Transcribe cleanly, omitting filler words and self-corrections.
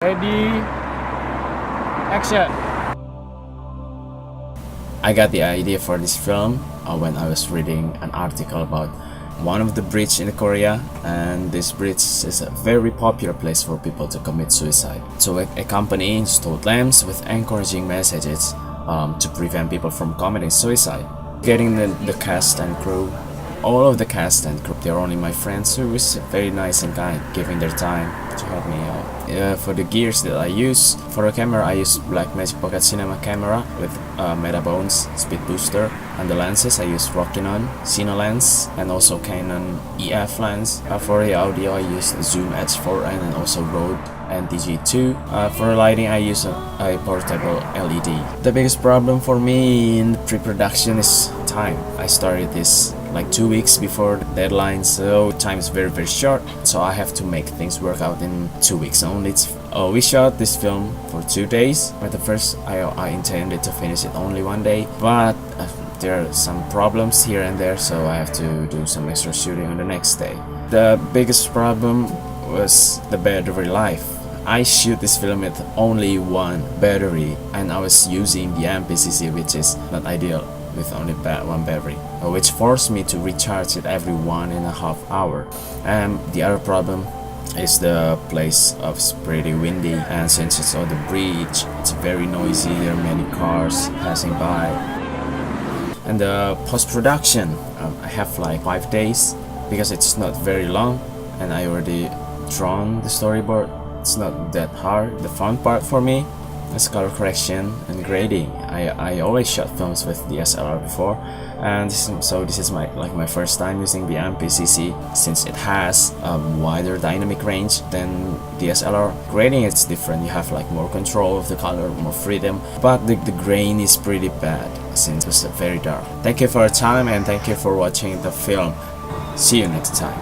Ready, action. I got the idea for this film when I was reading an article about one of the bridge in Korea, and this bridge is a very popular place for people to commit suicide. So a company installed lamps with encouraging messages to prevent people from committing suicide. Getting the cast and crew, all of the cast and crew, they're only my friends who is very nice and kind, giving their time to help me out. For the gears that I use, for a camera I use Blackmagic Pocket Cinema camera with Metabones speed booster, and the lenses I use Rockinon Cine lens and also Canon EF lens. For the audio I use Zoom H4n and also Rode NTG2. For lighting I use a portable LED. The biggest problem for me in pre-production is time. I started this like 2 weeks before the deadline, so time is very short, so I have to make things work out in 2 weeks only. We shot this film for 2 days, but the first I intended to finish it only 1 day, but there are some problems here and there, so I have to do some extra shooting on the next day. The biggest problem was the battery life. I shoot this film with only one battery, and I was using the MPCC, which is not ideal with only one battery, which forced me to recharge it every 1.5 hours. And the other problem is the place is pretty windy, and since it's on the bridge, it's very noisy. There are many cars passing by. And the post-production, I have like 5 days because it's not very long, and I already drawn the storyboard. It's not that hard. The fun part for me is color correction and grading. I always shot films with DSLR before, and this is my first time using the MPCC, since it has a wider dynamic range than DSLR. Grading is different. You have like more control of the color, more freedom, but the grain is pretty bad since it's very dark. Thank you for your time, and thank you for watching the film. See you next time.